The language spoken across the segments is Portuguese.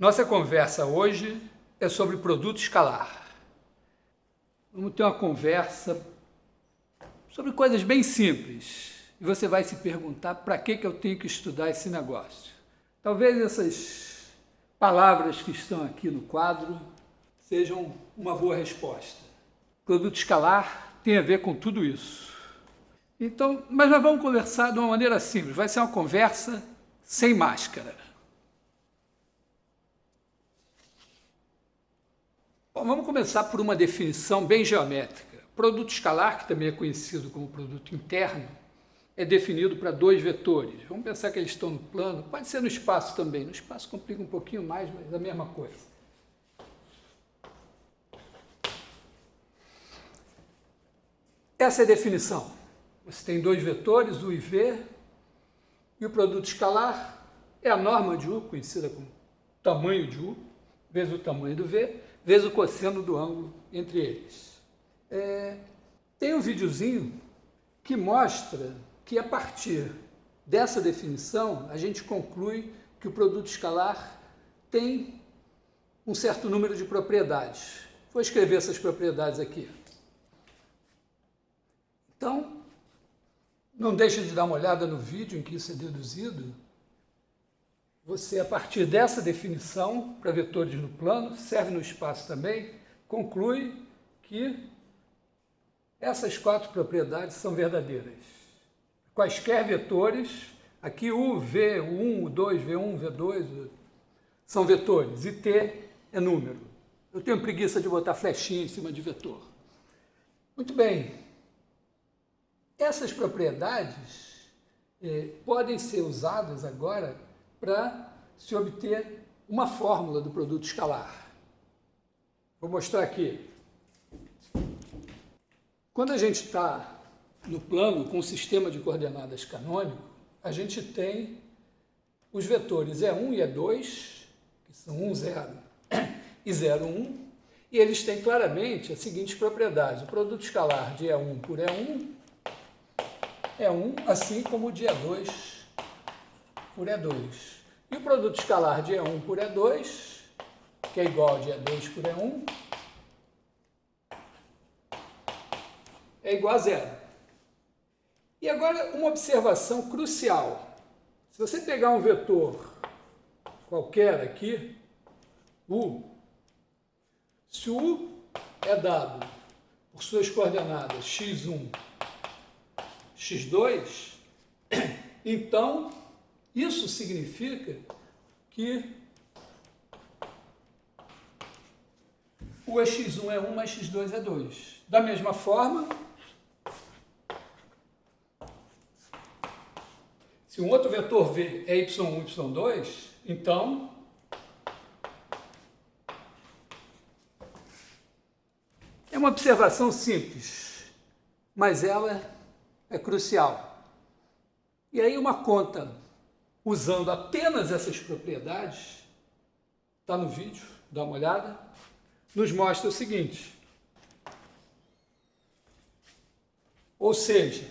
Nossa conversa hoje é sobre produto escalar. Vamos ter uma conversa sobre coisas bem simples. E você vai se perguntar para que eu tenho que estudar esse negócio. Talvez essas palavras que estão aqui no quadro sejam uma boa resposta. Produto escalar tem a ver com tudo isso. Então, mas nós vamos conversar de uma maneira simples. Vai ser uma conversa sem máscara. Bom, vamos começar por uma definição bem geométrica. Produto escalar, que também é conhecido como produto interno, é definido para dois vetores. Vamos pensar que eles estão no plano, pode ser no espaço também. No espaço complica um pouquinho mais, mas é a mesma coisa. Essa é a definição. Você tem dois vetores, U e V, e o produto escalar é a norma de U, conhecida como tamanho de U, vezes o tamanho do V, vezes o cosseno do ângulo entre eles. Tem um videozinho que mostra que a partir dessa definição a gente conclui que o produto escalar tem um certo número de propriedades. Vou escrever essas propriedades aqui. Então, não deixe de dar uma olhada no vídeo em que isso é deduzido. Você, a partir dessa definição, para vetores no plano, serve no espaço também, conclui que essas quatro propriedades são verdadeiras. Quaisquer vetores, aqui U, V, U1, U2, V1, V2, são vetores, e T é número. Eu tenho preguiça de botar flechinha em cima de vetor. Muito bem. Essas propriedades podem ser usadas agora para se obter uma fórmula do produto escalar. Vou mostrar aqui. Quando a gente está no plano com um sistema de coordenadas canônico, a gente tem os vetores E1 e E2, que são 1, 0 e 0, 1, e eles têm claramente as seguintes propriedades. O produto escalar de E1 por E1 é 1, assim como o de E2 por E2. E o produto escalar de E1 por E2, que é igual ao de E2 por E1, é igual a 0. E agora uma observação crucial. Se você pegar um vetor qualquer aqui, U, se o U é dado por suas coordenadas x1, x2, então isso significa que o x1 é 1 mais x2 é 2. Da mesma forma, se um outro vetor V é y1, y2, então é uma observação simples, mas ela é crucial. E aí uma conta usando apenas essas propriedades, está no vídeo, dá uma olhada, nos mostra o seguinte. Ou seja,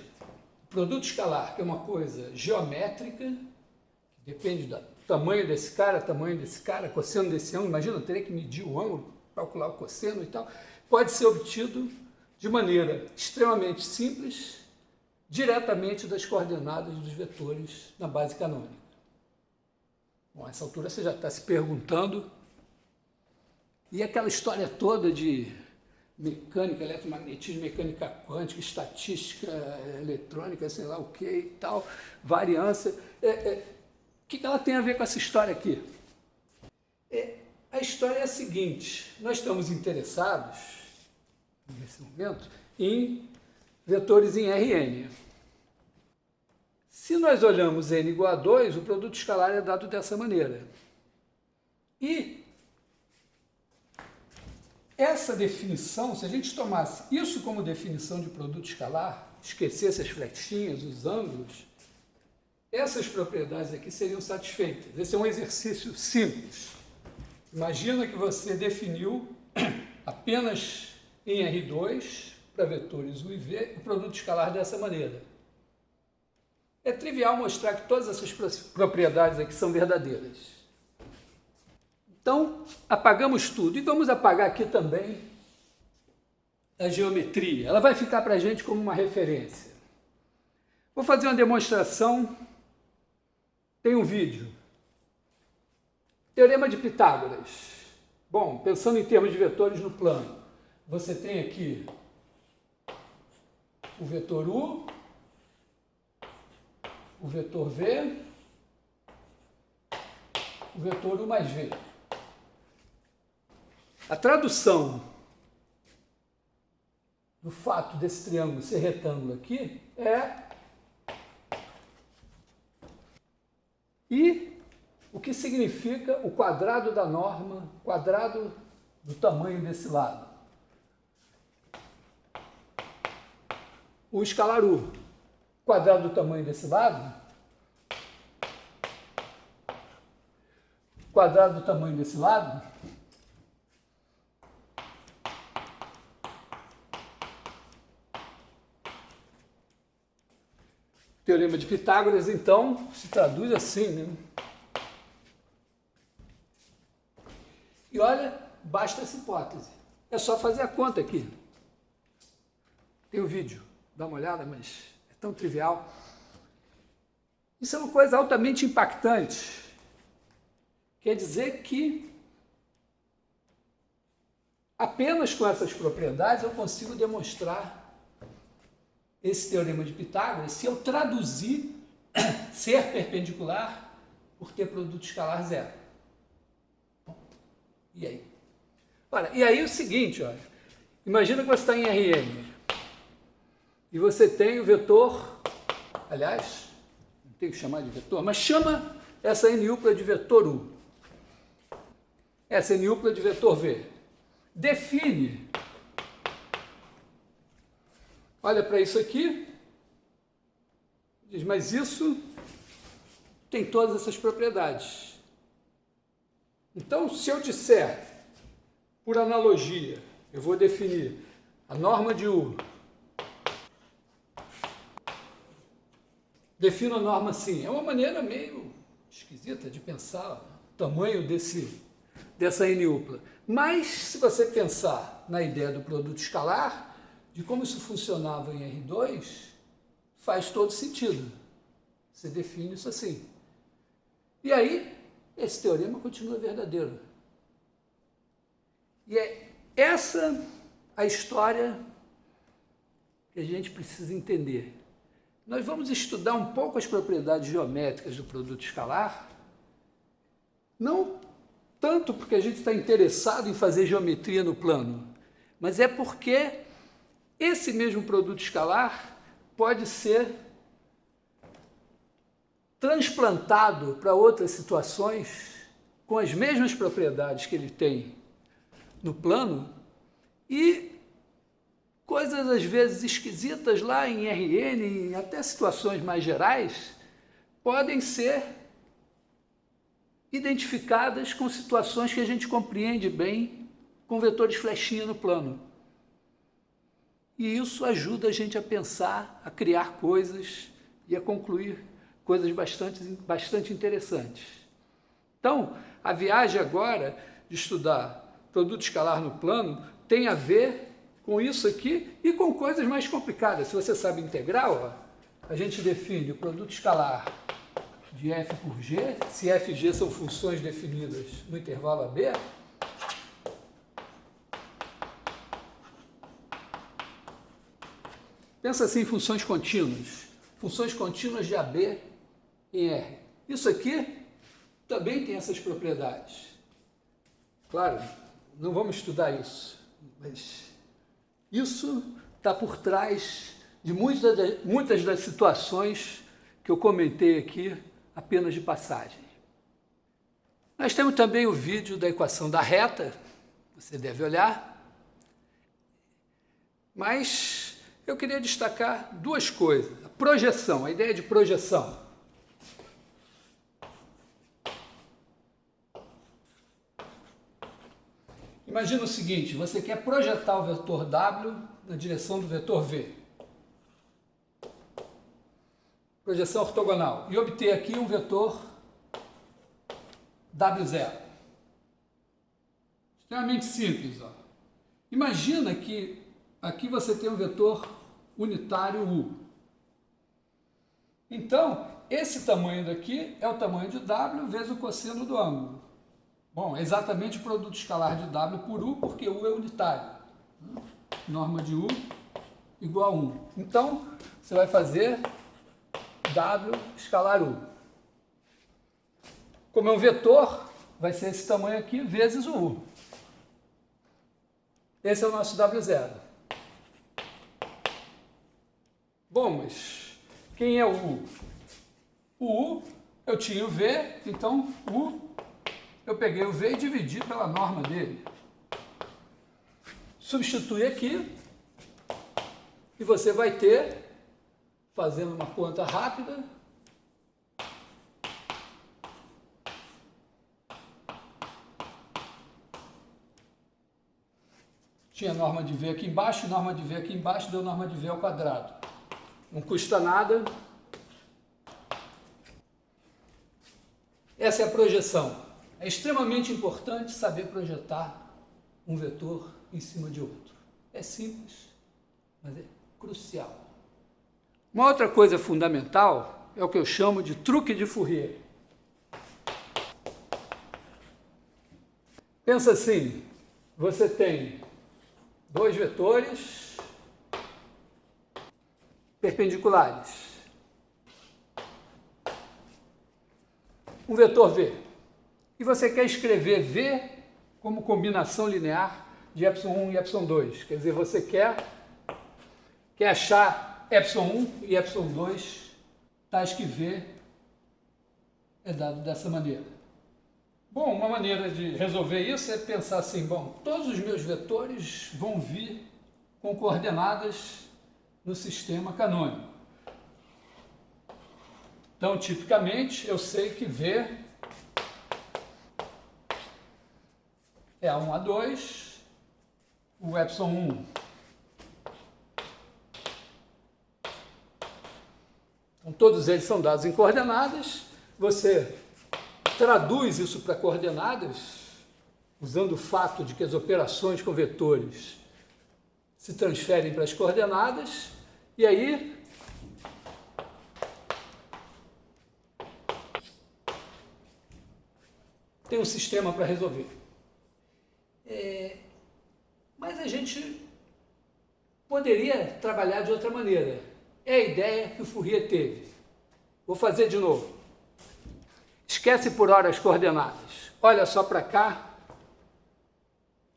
o produto escalar, que é uma coisa geométrica, que depende do tamanho desse cara, cosseno desse ângulo, imagina, eu teria que medir o ângulo, calcular o cosseno e tal, pode ser obtido de maneira extremamente simples, diretamente das coordenadas dos vetores na base canônica. Bom, a essa altura você já está se perguntando, e aquela história toda de mecânica, eletromagnetismo, mecânica quântica, estatística eletrônica, sei lá o que e tal, variância, o que ela tem a ver com essa história aqui? A história é a seguinte, nós estamos interessados, nesse momento, em vetores em Rn. Se nós olhamos n igual a 2, o produto escalar é dado dessa maneira. E essa definição, se a gente tomasse isso como definição de produto escalar, esquecesse as flechinhas, os ângulos, essas propriedades aqui seriam satisfeitas. Esse é um exercício simples. Imagina que você definiu apenas em R2, para vetores U e V, o produto escalar dessa maneira. É trivial mostrar que todas essas propriedades aqui são verdadeiras. Então, apagamos tudo. E vamos apagar aqui também a geometria. Ela vai ficar para a gente como uma referência. Vou fazer uma demonstração. Tem um vídeo. Teorema de Pitágoras. Bom, pensando em termos de vetores no plano, você tem aqui o vetor U, o vetor V, o vetor U mais V. A tradução do fato desse triângulo ser retângulo aqui é I, o que significa o quadrado da norma, quadrado do tamanho desse lado. O escalar U, quadrado do tamanho desse lado, quadrado do tamanho desse lado, Teorema de Pitágoras, então, se traduz assim, né? E olha, basta essa hipótese. É só fazer a conta aqui. Tem o vídeo, dá uma olhada, mas é tão trivial. Isso é uma coisa altamente impactante. Quer dizer que apenas com essas propriedades eu consigo demonstrar esse teorema de Pitágoras se eu traduzir ser perpendicular por ter produto escalar zero. Bom, e aí? Olha, e aí é o seguinte, olha, imagina que você está em Rn e você tem o vetor, aliás, não tem que chamar de vetor, mas chama essa N-úpla de vetor U, essa N-úpla de vetor V. Define. Olha para isso aqui, diz, mas isso tem todas essas propriedades. Então, se eu disser, por analogia, eu vou definir a norma de U, defino a norma assim, é uma maneira meio esquisita de pensar o tamanho dessa N-úpla. Mas, se você pensar na ideia do produto escalar, de como isso funcionava em R2, faz todo sentido. Você define isso assim. E aí, esse teorema continua verdadeiro. E é essa a história que a gente precisa entender. Nós vamos estudar um pouco as propriedades geométricas do produto escalar, não tanto porque a gente está interessado em fazer geometria no plano, mas é porque esse mesmo produto escalar pode ser transplantado para outras situações com as mesmas propriedades que ele tem no plano e coisas às vezes esquisitas lá em Rn, em até situações mais gerais, podem ser identificadas com situações que a gente compreende bem com vetores flechinha no plano. E isso ajuda a gente a pensar, a criar coisas e a concluir coisas bastante interessantes. Então, a viagem agora de estudar produto escalar no plano tem a ver com isso aqui e com coisas mais complicadas. Se você sabe integral, ó, a gente define o produto escalar de f por g, se f e g são funções definidas no intervalo AB, pensa assim em funções contínuas de AB em R. Isso aqui também tem essas propriedades. Claro, não vamos estudar isso, mas isso está por trás de muitas das situações que eu comentei aqui apenas de passagem. Nós temos também o vídeo da equação da reta, você deve olhar, mas eu queria destacar duas coisas. A projeção, a ideia de projeção. Imagina o seguinte, você quer projetar o vetor W na direção do vetor V. Projeção ortogonal. E obter aqui um vetor W0. extremamente simples. Ó. Imagina que aqui você tem um vetor unitário U. Então, esse tamanho daqui é o tamanho de W vezes o cosseno do ângulo. Bom, é exatamente o produto escalar de W por U, porque U é unitário. Norma de U igual a 1. Então, você vai fazer W escalar U. Como é um vetor, vai ser esse tamanho aqui vezes o U. Esse é o nosso W0. Bom, mas quem é o U? O U, eu tinha o V, então U, eu peguei o V e dividi pela norma dele. Substitui aqui e você vai ter, fazendo uma conta rápida, tinha norma de V aqui embaixo, norma de V aqui embaixo, deu norma de V ao quadrado. Não custa nada. Essa é a projeção. É extremamente importante saber projetar um vetor em cima de outro. É simples, mas é crucial. Uma outra coisa fundamental é o que eu chamo de truque de Fourier. Pensa assim, você tem dois vetores perpendiculares. Um vetor V. E você quer escrever V como combinação linear de ε1 e ε2. Quer dizer, você quer achar ε1 e ε2 tais que V é dado dessa maneira. Bom, uma maneira de resolver isso é pensar assim, bom, todos os meus vetores vão vir com coordenadas no sistema canônico. Então, tipicamente, eu sei que V é A1, A2, o ε1. Então, todos eles são dados em coordenadas. Você traduz isso para coordenadas, usando o fato de que as operações com vetores se transferem para as coordenadas, e aí tem um sistema para resolver. Mas a gente poderia trabalhar de outra maneira. É a ideia que o Fourier teve. Vou fazer de novo. Esquece por hora as coordenadas. Olha só para cá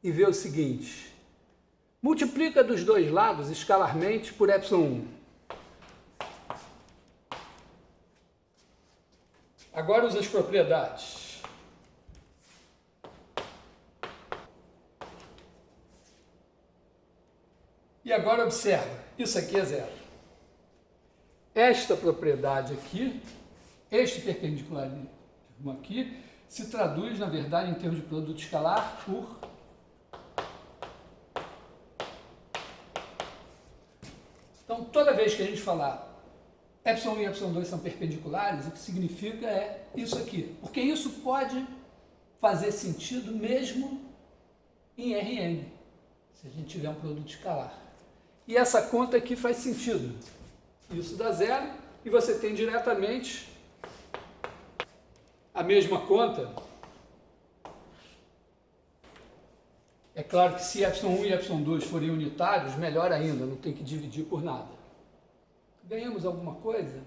e vê o seguinte. Multiplica dos dois lados escalarmente por ε1. Agora usa as propriedades. E agora observa, isso aqui é zero. Esta propriedade aqui, este perpendicularismo aqui, se traduz, na verdade, em termos de produto escalar, por Então, toda vez que a gente falar ε1 e ε2 são perpendiculares, o que significa é isso aqui. Porque isso pode fazer sentido mesmo em Rn, se a gente tiver um produto escalar. E essa conta aqui faz sentido. Isso dá zero e você tem diretamente a mesma conta. É claro que se ε1 e ε2 forem unitários, melhor ainda, não tem que dividir por nada. Ganhamos alguma coisa?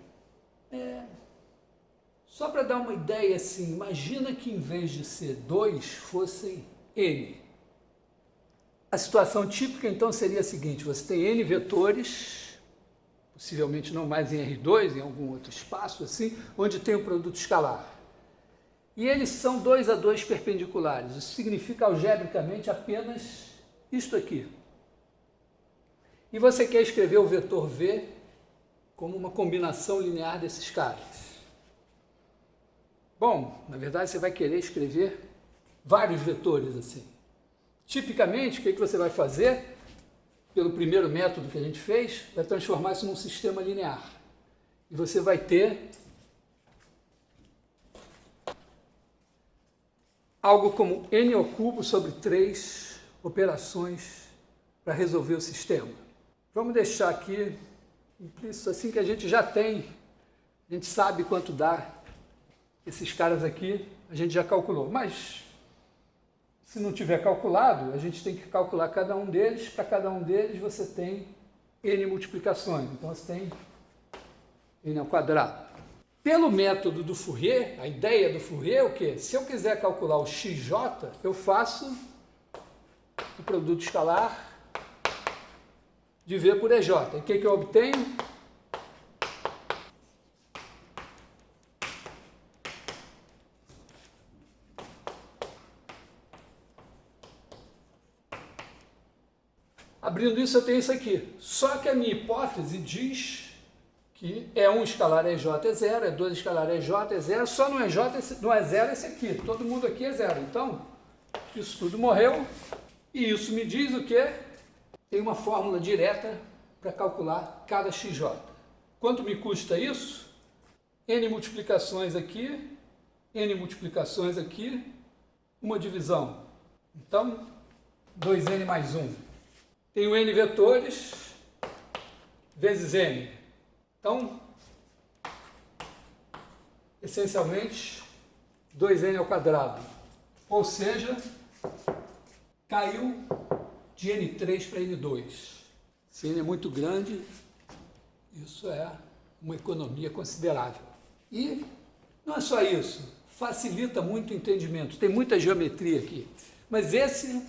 Só para dar uma ideia assim, imagina que em vez de ser 2, fossem n. A situação típica então seria a seguinte, você tem n vetores, possivelmente não mais em R2, em algum outro espaço assim, onde tem o produto escalar. E eles são 2 a 2 perpendiculares. Isso significa algebricamente apenas isto aqui. E você quer escrever o vetor V como uma combinação linear desses caras. Bom, na verdade você vai querer escrever vários vetores assim. Tipicamente, o que você vai fazer? Pelo primeiro método que a gente fez, vai transformar isso num sistema linear. E você vai ter algo como n ao cubo sobre 3 operações para resolver o sistema. Vamos deixar aqui implícito assim que a gente já tem, a gente sabe quanto dá esses caras aqui, a gente já calculou, mas se não tiver calculado, a gente tem que calcular cada um deles, para cada um deles você tem n multiplicações, então você tem n ao quadrado. Pelo método do Fourier, a ideia do Fourier é o quê? Se eu quiser calcular o xj, eu faço o produto escalar de V por EJ. E o que eu obtenho? Abrindo isso, eu tenho isso aqui. Só que a minha hipótese diz que é 1 escalar EJ é 0, é 2 escalar EJ é 0, só no EJ não é 0 esse aqui. Todo mundo aqui é 0. Então, isso tudo morreu. E isso me diz o quê? Tem uma fórmula direta para calcular cada xj. Quanto me custa isso? N multiplicações aqui, N multiplicações aqui, uma divisão. Então, 2N mais 1. Tenho N vetores vezes N. Então, essencialmente, 2N ao quadrado. Ou seja, caiu de N3 para N2. Se N é muito grande, isso é uma economia considerável. E não é só isso, facilita muito o entendimento. Tem muita geometria aqui. Mas esse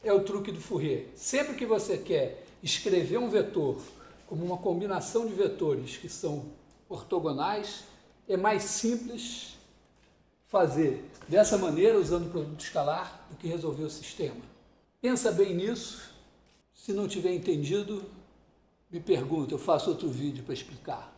é o truque do Fourier. Sempre que você quer escrever um vetor como uma combinação de vetores que são ortogonais, é mais simples fazer dessa maneira, usando o produto escalar, do que resolver o sistema. Pensa bem nisso. Se não tiver entendido, me pergunta, eu faço outro vídeo para explicar.